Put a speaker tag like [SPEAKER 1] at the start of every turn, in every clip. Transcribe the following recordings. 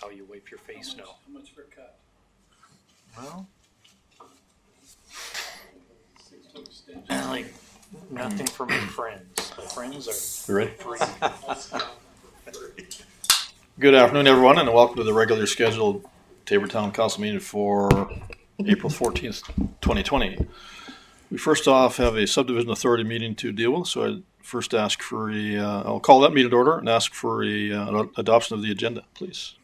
[SPEAKER 1] how you wipe your face now.
[SPEAKER 2] How much for a cut?
[SPEAKER 1] Well,
[SPEAKER 2] 6 foot extension.
[SPEAKER 1] like nothing for my friends. My friends are
[SPEAKER 3] You ready?
[SPEAKER 1] free.
[SPEAKER 2] I'll scalp them for free.
[SPEAKER 3] Good afternoon, everyone, and welcome to the regularly scheduled Taber Town Council meeting for April 14th, 2020. We first off have a subdivision authority meeting to deal with, so I'd first ask for I'll call that meeting to order and ask for adoption of the agenda, please.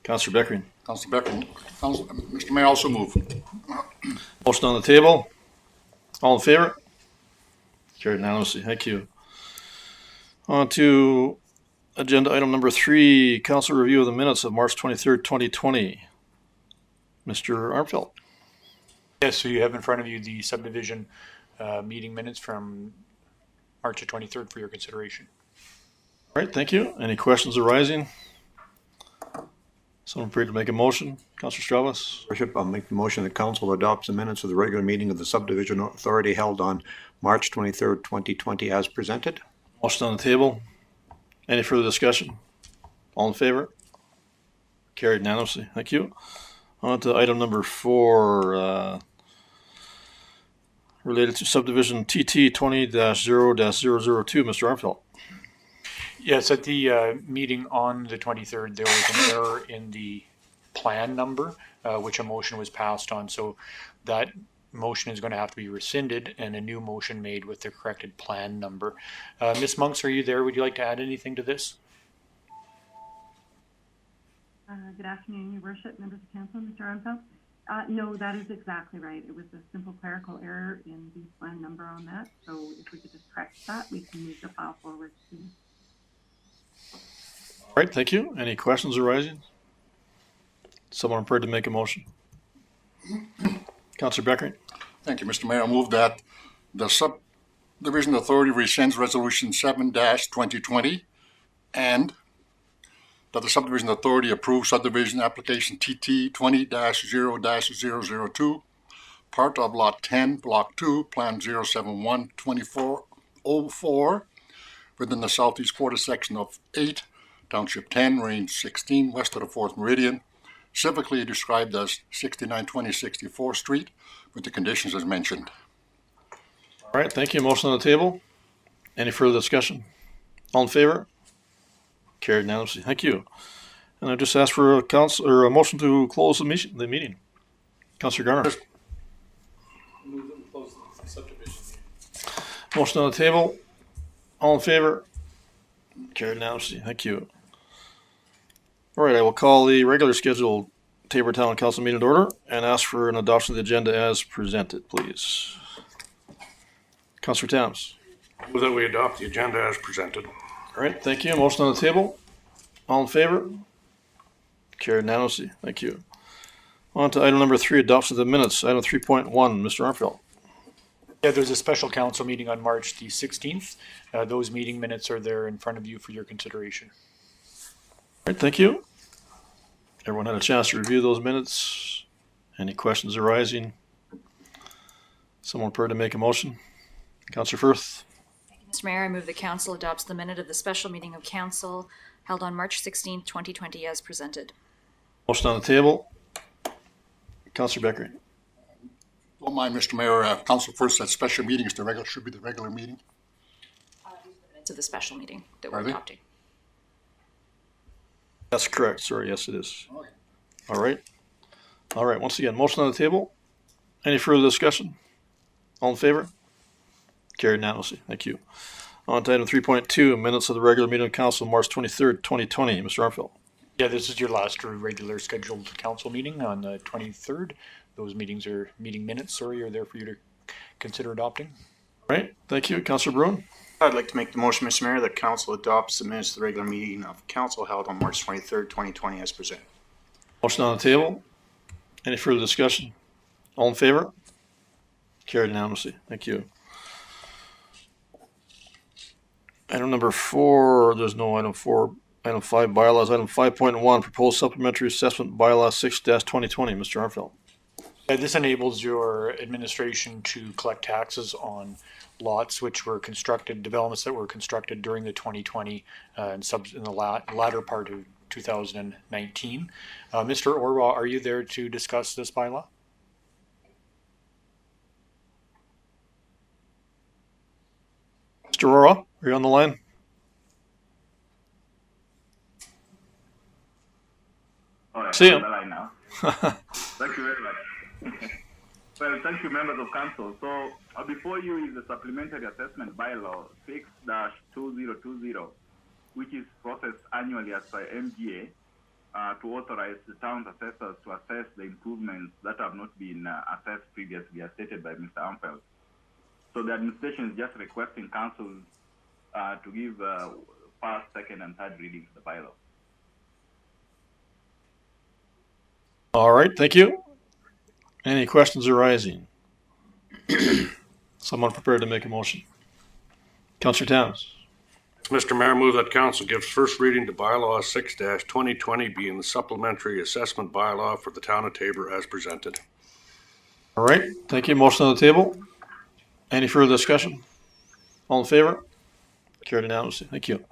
[SPEAKER 3] Councillor Beckering.
[SPEAKER 4] Councilor Beckering. Mr. Mayor, also move.
[SPEAKER 3] Motion on the table. All in favor? Carried unanimously. Thank you. On to agenda item number 3, council review of the minutes of March 23rd, 2020. Mr. Armfeldt.
[SPEAKER 1] Yes, so you have in front of you the subdivision meeting minutes from March 23rd for your consideration.
[SPEAKER 3] All right, thank you. Any questions arising? Someone prepared to make a motion? Councillor Stravas.
[SPEAKER 5] Worship, I'll make the motion that council adopts the minutes of the regular meeting of the subdivision authority held on March 23rd, 2020 as presented.
[SPEAKER 3] Motion on the table. Any further discussion? All in favor? Carried unanimously. Thank you. On to item number 4, related to subdivision TT 20-0-002. Mr. Armfeldt.
[SPEAKER 1] Yes, at the meeting on the 23rd, there was an error in the plan number, which a motion was passed on. So that motion is going to have to be rescinded and a new motion made with the corrected plan number. Ms. Monks, are you there? Would you like to add anything to this?
[SPEAKER 6] Good afternoon, Your Worship, members of council, Mr. Armfeldt. No, that is exactly right. It was a simple clerical error in the plan number on that. So if we could just correct that, we can move the file forward.
[SPEAKER 3] All right, thank you. Any questions arising? Someone prepared to make a motion? Councillor Beckering.
[SPEAKER 4] Thank you, Mr. Mayor. I move that the subdivision authority rescinds resolution 7-2020 and that the subdivision authority approves subdivision application TT 20-0-002, part of lot 10, block 2, plan 071-2404, within the southeast quarter section of 8, township 10, range 16, west of the 4th meridian, civically described as 6920 64th Street, with the conditions as mentioned.
[SPEAKER 3] All right, thank you. Motion on the table. Any further discussion? All in favor? Carried unanimously. Thank you. And I just asked for a motion to close the meeting. Councillor Garner.
[SPEAKER 2] Move them close the subdivision meeting.
[SPEAKER 3] Motion on the table. All in favor? Carried unanimously. Thank you. All right, I will call the regular scheduled Taber Town Council meeting to order and ask for an adoption of the agenda as presented, please. Councillor Tams.
[SPEAKER 7] Move that we adopt the agenda as presented.
[SPEAKER 3] All right, thank you. Motion on the table. All in favor? Carried unanimously. Thank you. On to item number 3, adoption of the minutes. Item 3.1, Mr. Armfeldt.
[SPEAKER 1] Yeah, there's a special council meeting on March the 16th. Those meeting minutes are there in front of you for your consideration.
[SPEAKER 3] All right, thank you. Everyone had a chance to review those minutes. Any questions arising? Someone prepared to make a motion? Councillor Firth.
[SPEAKER 8] Mr. Mayor, I move the council adopts the minute of the special meeting of council held on March 16, 2020 as presented.
[SPEAKER 3] Motion on the table. Councillor Beckering.
[SPEAKER 4] Don't mind, Mr. Mayor, council first, that special meeting should be the regular meeting.
[SPEAKER 8] To the special meeting that we're
[SPEAKER 4] Are they?
[SPEAKER 8] adopting.
[SPEAKER 3] That's correct. Sorry, yes, it is.
[SPEAKER 4] Okay.
[SPEAKER 3] All right. All right, once again, motion on the table. Any further discussion? All in favor? Carried unanimously. Thank you. On to item 3.2, minutes of the regular meeting of council, March 23rd, 2020. Mr. Armfeldt.
[SPEAKER 1] Yeah, this is your last regular scheduled council meeting on the 23rd. Those meetings are minutes are there for you to consider adopting.
[SPEAKER 3] All right, thank you. Councillor Bruin.
[SPEAKER 9] I'd like to make the motion, Mr. Mayor, that council adopts the minutes of the regular meeting of council held on March 23rd, 2020 as presented.
[SPEAKER 3] Motion on the table. Any further discussion? All in favor? Carried unanimously. Thank you. Item number 4, there's no item 4. Item 5, bylaws. Item 5.1, proposed supplementary assessment bylaw 6-2020. Mr. Armfeldt.
[SPEAKER 1] This enables your administration to collect taxes on lots which were constructed, developments that were constructed during the 2020 and in the latter part of 2019. Mr. Orwa, are you there to discuss this bylaw?
[SPEAKER 3] Mr. Orwa, are you on the line? See him.
[SPEAKER 10] Now. Thank you very much. Well, thank you, members of council. So before you is the supplementary assessment bylaw 6-2020, which is processed annually as per MGA to authorize the town's assessors to assess the improvements that have not been assessed previously, as stated by Mr. Ampel. So the administration is just requesting council to give first, second, and third readings of the bylaw.
[SPEAKER 3] All right, thank you. Any questions arising? Someone prepared to make a motion? Councillor Towns.
[SPEAKER 7] Mr. Mayor, move that council gives first reading to bylaw 6-2020 being the supplementary assessment bylaw for the town of Tabor as presented.
[SPEAKER 3] All right, thank you. Motion on the table. Any further discussion? All in favor? Carried unanimously. Thank you.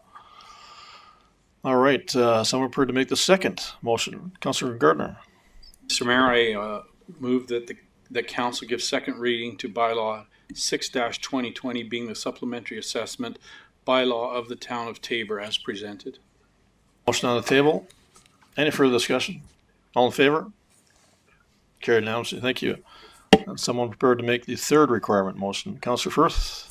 [SPEAKER 3] All right, someone prepared to make the second motion. Councillor Gardner.
[SPEAKER 2] Mr. Mayor, I move that the council give second reading to bylaw 6-2020 being the supplementary assessment bylaw of the town of Tabor as presented.
[SPEAKER 3] Motion on the table. Any further discussion? All in favor? Carried unanimously. Thank you. And someone prepared to make the third requirement motion. Councillor Firth.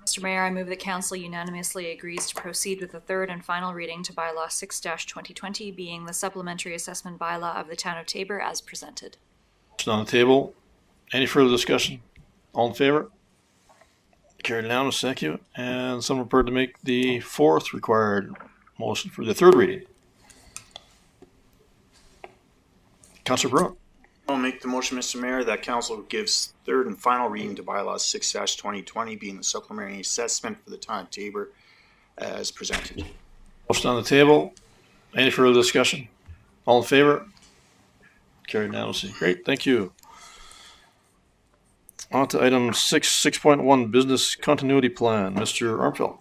[SPEAKER 8] Mr. Mayor, I move that council unanimously agrees to proceed with the third and final reading to bylaw 6-2020 being the supplementary assessment bylaw of the town of Tabor as presented.
[SPEAKER 3] Motion on the table. Any further discussion? All in favor? Carried unanimously. Thank you. And someone prepared to make the fourth required motion for the third reading. Councillor Bruin.
[SPEAKER 9] I'll make the motion, Mr. Mayor, that council gives third and final reading to bylaw 6-2020 being the supplementary assessment for the town of Tabor as presented.
[SPEAKER 3] Motion on the table. Any further discussion? All in favor? Carried unanimously. Great, thank you. On to item 6.1, business continuity plan. Mr. Armfield.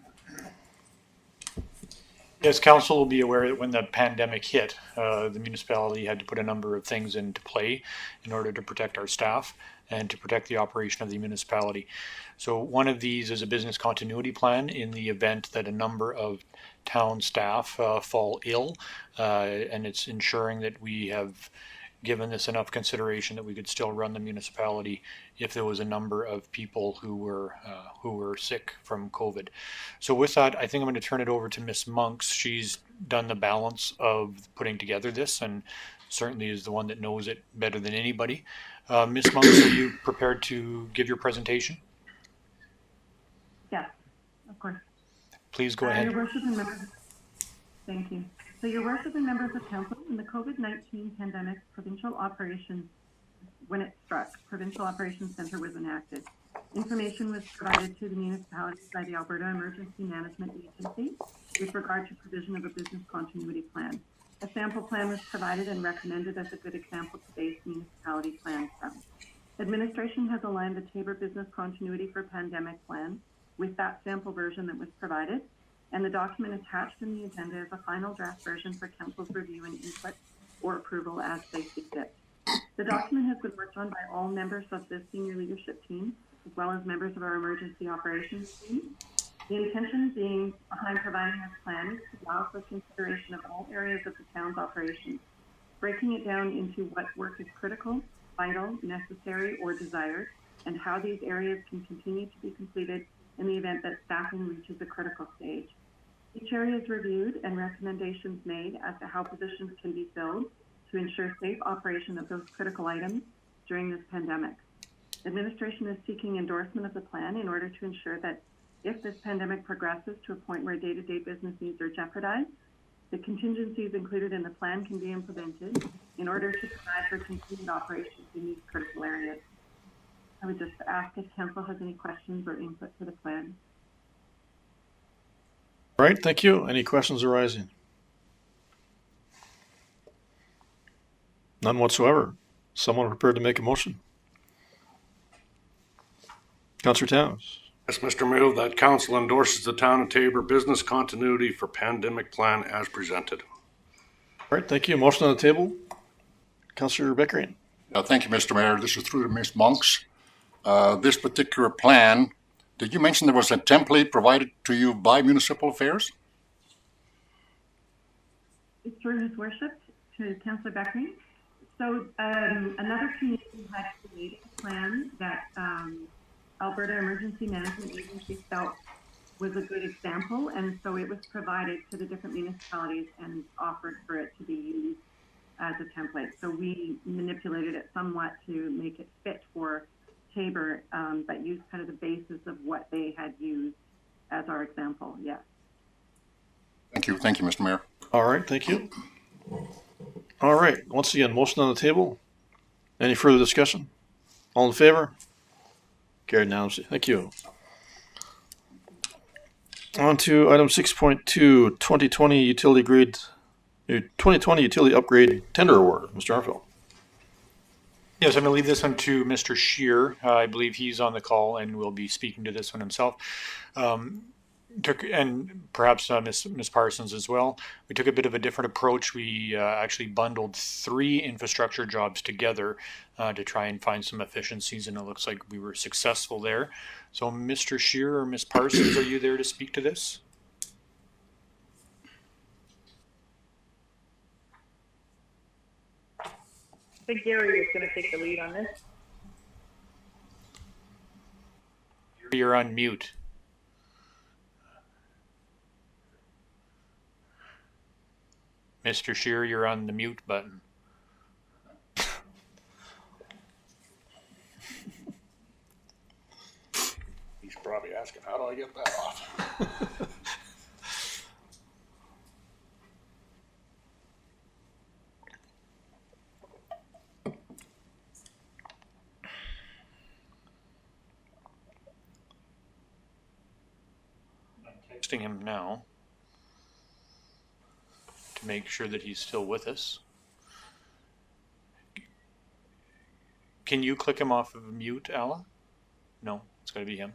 [SPEAKER 1] Yes, council will be aware that when the pandemic hit, the municipality had to put a number of things into play in order to protect our staff and to protect the operation of the municipality. So one of these is a business continuity plan in the event that a number of town staff fall ill, and it's ensuring that we have given this enough consideration that we could still run the municipality if there was a number of people who were sick from COVID. So with that, I think I'm going to turn it over to Ms. Monks. She's done the balance of putting together this and certainly is the one that knows it better than anybody. Ms. Monks, are you prepared to give your presentation?
[SPEAKER 6] Yes, of course.
[SPEAKER 1] Please go ahead.
[SPEAKER 6] Your Worship and members, thank you. So, Your Worship and members of council, in the COVID-19 pandemic, provincial operations, when it struck, Provincial Operations Centre was enacted. Information was provided to the municipalities by the Alberta Emergency Management Agency with regard to provision of a business continuity plan. A sample plan was provided and recommended as a good example to base municipality plans from. Administration has aligned the Tabor Business Continuity for Pandemic Plan with that sample version that was provided, and the document attached in the agenda is a final draft version for council's review and input or approval as they see fit. The document has been worked on by all members of the senior leadership team, as well as members of our emergency operations team. The intention being behind providing this plan is to allow for consideration of all areas of the town's operations, breaking it down into what work is critical, vital, necessary, or desired, and how these areas can continue to be completed in the event that staffing reaches a critical stage. Each area is reviewed and recommendations made as to how positions can be filled to ensure safe operation of those critical items during this pandemic. Administration is seeking endorsement of the plan in order to ensure that if this pandemic progresses to a point where day-to-day business needs are jeopardized, the contingencies included in the plan can be implemented in order to provide for continued operations in these critical areas. I would just ask if council has any questions or input for the plan.
[SPEAKER 3] All right, thank you. Any questions arising? None whatsoever. Someone prepared to make a motion? Councillor Towns.
[SPEAKER 7] Yes, Mr. Mayor, that council endorses the town of Tabor business continuity for pandemic plan as presented.
[SPEAKER 3] All right, thank you. Motion on the table. Councillor Beckering.
[SPEAKER 4] Thank you, Mr. Mayor. This is through to Ms. Monks. This particular plan, did you mention there was a template provided to you by Municipal Affairs?
[SPEAKER 6] Through His Worship to Councillor Beckering. So another community had created a plan that Alberta Emergency Management Agency felt was a good example, and so it was provided to the different municipalities and offered for it to be used as a template. So we manipulated it somewhat to make it fit for Taber, but used kind of the basis of what they had used as our example. Yes.
[SPEAKER 4] Thank you, Mr. Mayor.
[SPEAKER 3] All right, thank you. All right, once again, motion on the table. Any further discussion? All in favor? Carried unanimously. Thank you. On to item 6.2, 2020 utility upgrade tender award. Mr. Armfield.
[SPEAKER 1] Yes, I'm going to leave this one to Mr. Scheer. I believe he's on the call and will be speaking to this one himself. And perhaps Ms. Parsons as well. We took a bit of a different approach. We actually bundled 3 infrastructure jobs together to try and find some efficiencies, and it looks like we were successful there. So Mr. Scheer or Ms. Parsons, are you there to speak to this?
[SPEAKER 11] I think Gary is going to take the lead on this.
[SPEAKER 1] You're on mute. Mr. Scheer, you're on the mute button.
[SPEAKER 7] He's probably asking, how do I get that off?
[SPEAKER 1] I'm texting him now to make sure that he's still with us. Can you click him off of mute, Alla? No, it's got to be him.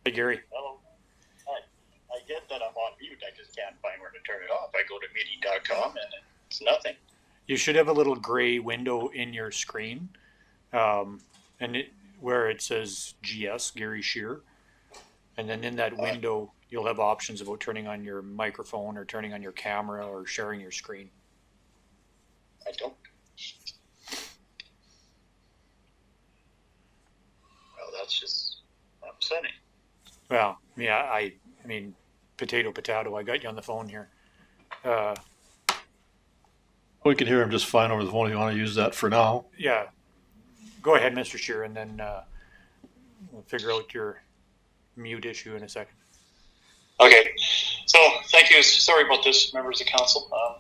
[SPEAKER 1] Hey, Gary.
[SPEAKER 12] Hello. Hi. I get that I'm on mute. I just can't find where to turn it off. I go to meeting.com and it's nothing.
[SPEAKER 1] You should have a little gray window in your screen, where it says GS, Gary Scheer. And then in that window, you'll have options about turning on your microphone or turning on your camera or sharing your screen.
[SPEAKER 12] I don't. Well, that's just upsetting.
[SPEAKER 1] Well, yeah, I mean, potato, I got you on the phone here.
[SPEAKER 3] We can hear him just fine over the phone if you want to use that for now.
[SPEAKER 1] Yeah. Go ahead, Mr. Scheer, and then we'll figure out your mute issue in a second.
[SPEAKER 12] Okay. So, thank you. Sorry about this, members of council. A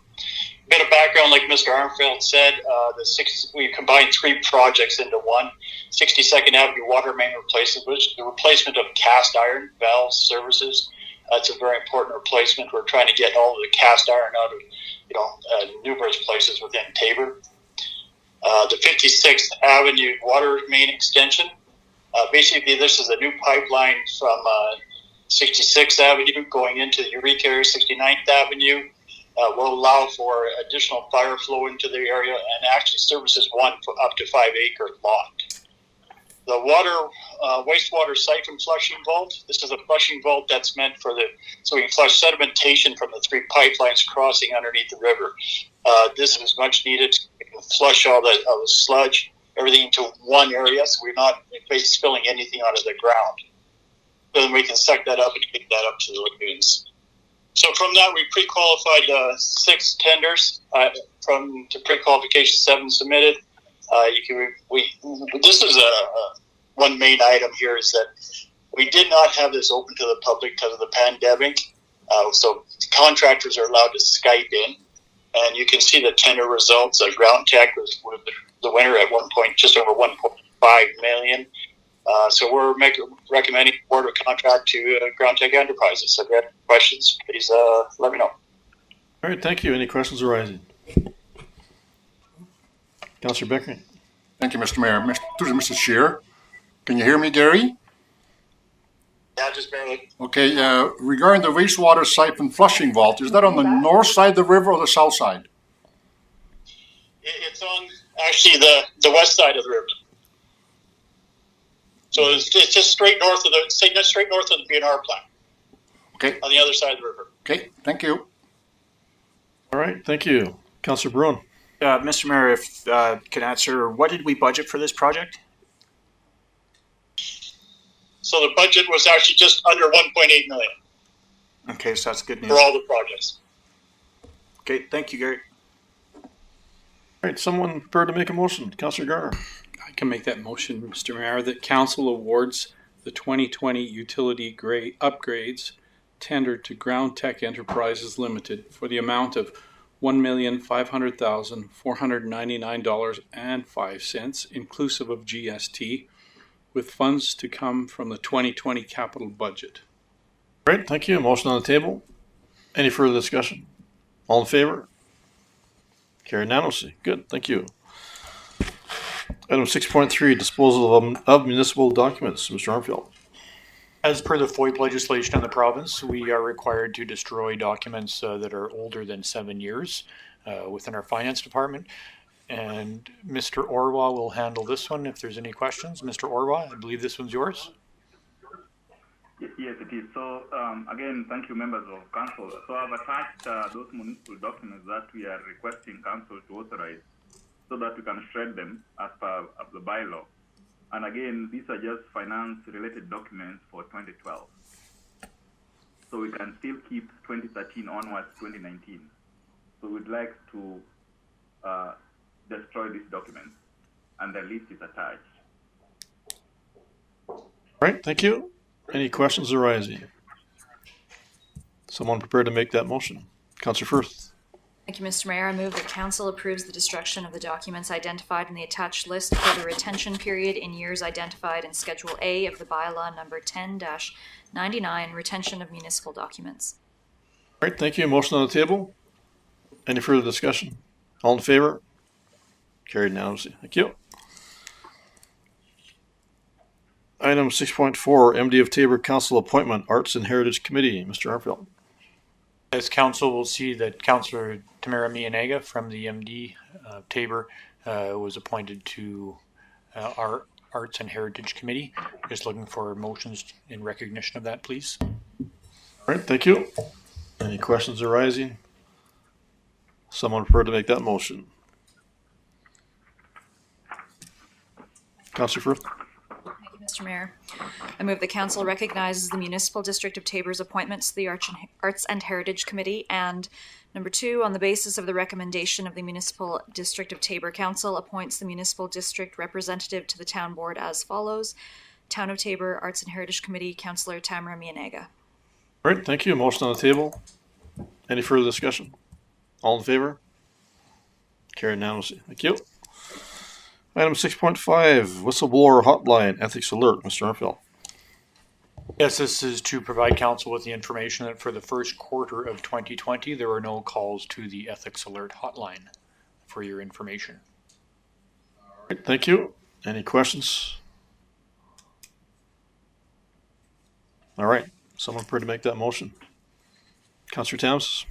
[SPEAKER 12] bit of background, like Mr. Armfield said, we combined 3 projects into one. 62nd Avenue water main replacement, which is the replacement of cast iron valve services. That's a very important replacement. We're trying to get all of the cast iron out of numerous places within Taber. The 56th Avenue water main extension. Basically, this is a new pipeline from 66th Avenue going into the Eureka area, 69th Avenue. Will allow for additional fire flow into the area and actually services one up to 5 acre lot. The wastewater siphon flushing vault. This is a flushing vault that's meant so we can flush sedimentation from the 3 pipelines crossing underneath the river. This is much needed. We can flush all the sludge, everything into one area, so we're not spilling anything onto the ground. Then we can suck that up and take that up to the lagoons. So from that, we pre-qualified 6 tenders to pre-qualification 7 submitted. This is one main item here is that we did not have this open to the public because of the pandemic. So contractors are allowed to Skype in, and you can see the tender results. Ground Tech was the winner at just over 1.5 million. So we're recommending award of contract to Ground Tech Enterprises. So if you have questions, please let me know.
[SPEAKER 3] All right, thank you. Any questions arising? Councillor Beckering.
[SPEAKER 4] Thank you, Mr. Mayor. Mrs. Scheer, can you hear me, Gary?
[SPEAKER 12] Yeah, just barely.
[SPEAKER 4] Okay, regarding the wastewater siphon flushing vault, is that on the north side of the river or the south side?
[SPEAKER 12] It's on actually the west side of the river. So it's just straight north of the BNR plant.
[SPEAKER 4] Okay.
[SPEAKER 12] On the other side of the river.
[SPEAKER 4] Okay, thank you.
[SPEAKER 3] All right, thank you. Councillor Bruin.
[SPEAKER 9] Mr. Mayor, if can answer, what did we budget for this project?
[SPEAKER 12] So the budget was actually just under 1.8 million.
[SPEAKER 9] Okay, so that's good news.
[SPEAKER 12] For all the projects.
[SPEAKER 9] Okay, thank you, Gary.
[SPEAKER 3] All right, someone prepared to make a motion. Councillor Garner.
[SPEAKER 2] I can make that motion, Mr. Mayor, that council awards the 2020 utility upgrades tendered to Ground Tech Enterprises Limited for the amount of $1,500,499.05, inclusive of GST, with funds to come from the 2020 capital budget.
[SPEAKER 3] Great, thank you. Motion on the table. Any further discussion? All in favor? Carried unanimously. Good, thank you. Item 6.3, disposal of municipal documents. Mr. Armfield.
[SPEAKER 1] As per the FOIP legislation in the province, we are required to destroy documents that are older than 7 years within our finance department. And Mr. Orwa will handle this one if there's any questions. Mr. Orwa, I believe this one's yours.
[SPEAKER 10] Yes, it is. So, again, thank you, members of council. So I've attached those municipal documents that we are requesting council to authorize so that we can shred them as per of the bylaw. And again, these are just finance-related documents for 2012. So we can still keep 2013 onwards, 2019. So we'd like to destroy these documents, and the list is attached.
[SPEAKER 3] All right, thank you. Any questions arising? Someone prepared to make that motion. Councillor Firth.
[SPEAKER 8] Thank you, Mr. Mayor. I move that council approves the destruction of the documents identified in the attached list for the retention period in years identified in Schedule A of the bylaw number 10-99, retention of municipal documents.
[SPEAKER 3] All right, thank you. Motion on the table. Any further discussion? All in favor? Carried unanimously. Thank you. Item 6.4, MD of Taber Council Appointment, Arts and Heritage Committee. Mr. Armfield.
[SPEAKER 1] As council will see that Councillor Tamara Mianega from the MD Taber was appointed to our Arts and Heritage Committee. Just looking for motions in recognition of that, please.
[SPEAKER 3] All right, thank you. Any questions arising? Someone prepared to make that motion. Councillor Firth.
[SPEAKER 8] Mr. Mayor, I move the council recognizes the Municipal District of Taber's appointments to the Arts and Heritage Committee, and number 2, on the basis of the recommendation of the Municipal District of Taber Council, appoints the Municipal District representative to the Town Board as follows. Town of Taber Arts and Heritage Committee, Councillor Tamara Mianega.
[SPEAKER 3] All right, thank you. Motion on the table. Any further discussion? All in favor? Carried unanimously. Thank you. Item 6.5, Whistleblower Hotline Ethics Alert. Mr. Armfield.
[SPEAKER 1] Yes, this is to provide council with the information that for the first quarter of 2020, there were no calls to the Ethics Alert Hotline for your information.
[SPEAKER 3] All right, thank you. Any questions? All right, someone prepared to make that motion. Councillor Towns.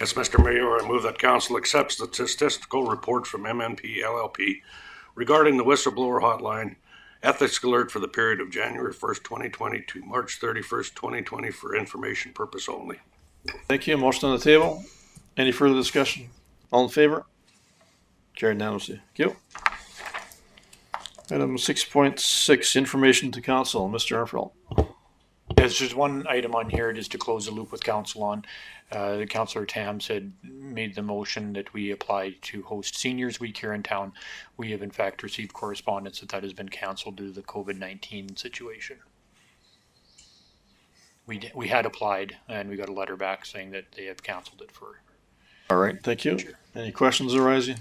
[SPEAKER 7] Yes, Mr. Mayor, I move that council accepts the statistical report from MNP LLP regarding the whistleblower hotline ethics alert for the period of January 1st, 2020 to March 31st, 2020 for information purpose only.
[SPEAKER 3] Thank you. Motion on the table. Any further discussion? All in favor? Carried unanimously. Thank you. Item 6.6, information to council. Mr. Armfield.
[SPEAKER 1] There's just one item on here just to close the loop with council on. The Councillor Tams had made the motion that we apply to host Seniors Week here in town. We have in fact received correspondence that has been cancelled due to the COVID-19 situation. We had applied and we got a letter back saying that they have cancelled it for.
[SPEAKER 3] All right, thank you. Any questions arising?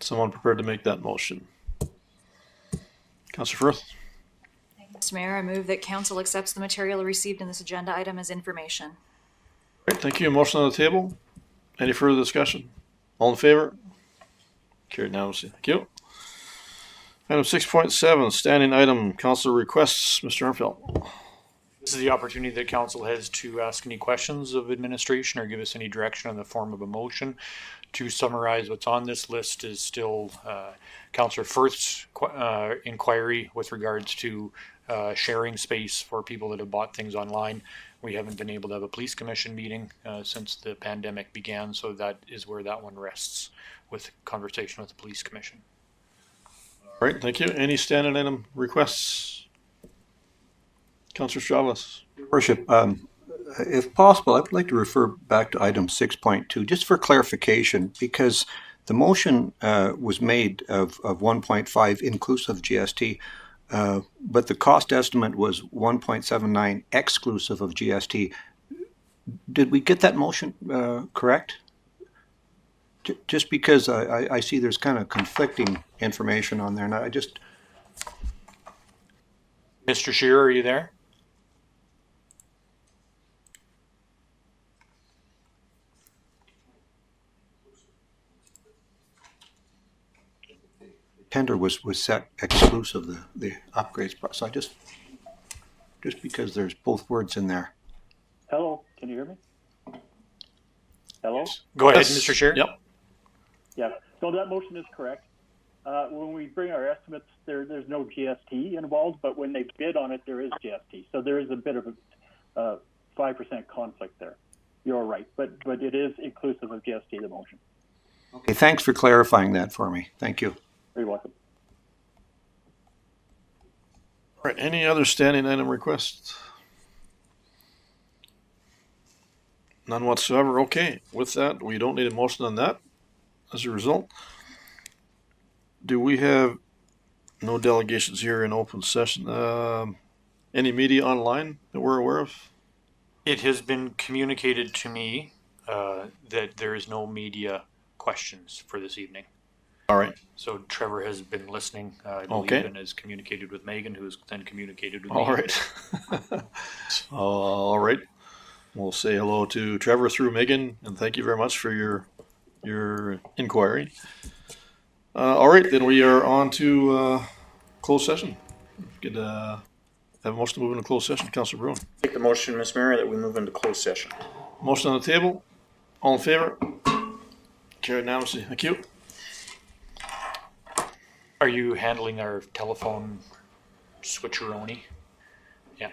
[SPEAKER 3] Someone prepared to make that motion? Councillor Firth?
[SPEAKER 8] Mr. Mayor, I move that council accepts the material received in this agenda item as information.
[SPEAKER 3] Great, thank you. Motion on the table. Any further discussion? All in favor? Carried unanimously. Thank you. Item 6.7, standing item, council requests. Mr. Armfeldt.
[SPEAKER 1] This is the opportunity that council has to ask any questions of administration or give us any direction in the form of a motion. To summarize, what's on this list is still Councillor Firth's inquiry with regards to sharing space for people that have bought things online. We haven't been able to have a police commission meeting since the pandemic began, so that is where that one rests, with conversation with the police commission.
[SPEAKER 3] All right, thank you. Any standing item requests? Councillor Chavez.
[SPEAKER 5] Your Worship, if possible, I would like to refer back to item 6.2, just for clarification, because the motion was made of 1.5 inclusive GST, but the cost estimate was 1.79 exclusive of GST. Did we get that motion correct? Just because I see there's kind of conflicting information on there, and I just...
[SPEAKER 1] Mr. Shearer, are you there?
[SPEAKER 5] Tender was set exclusive, the upgrades process. So I just because there's both words in there.
[SPEAKER 13] Hello, can you hear me? Hello?
[SPEAKER 1] Go ahead, Mr. Shearer.
[SPEAKER 3] Yep.
[SPEAKER 13] Yeah, so that motion is correct. When we bring our estimates, there's no GST involved, but when they bid on it, there is GST. So there is a bit of a 5% conflict there. You're right, but it is inclusive of GST, the motion.
[SPEAKER 5] Okay, thanks for clarifying that for me. Thank you.
[SPEAKER 13] You're welcome.
[SPEAKER 3] All right, any other standing item requests? None whatsoever. Okay, with that, we don't need a motion on that. As a result, do we have no delegations here in open session? Any media online that we're aware of?
[SPEAKER 1] It has been communicated to me that there is no media questions for this evening.
[SPEAKER 3] All right.
[SPEAKER 1] So Trevor has been listening, I believe,
[SPEAKER 3] Okay.
[SPEAKER 1] and has communicated with Megan, who has then communicated with me.
[SPEAKER 3] All right. All right. We'll say hello to Trevor through Megan, and thank you very much for your inquiry. All right, then we are on to closed session. Could have a motion to move into closed session. Councillor Bruin.
[SPEAKER 9] Take the motion, Mr. Mayor, that we move into closed session.
[SPEAKER 3] Motion on the table. All in favor? Carried unanimously. Thank you.
[SPEAKER 1] Are you handling our telephone switcheroni? Yeah.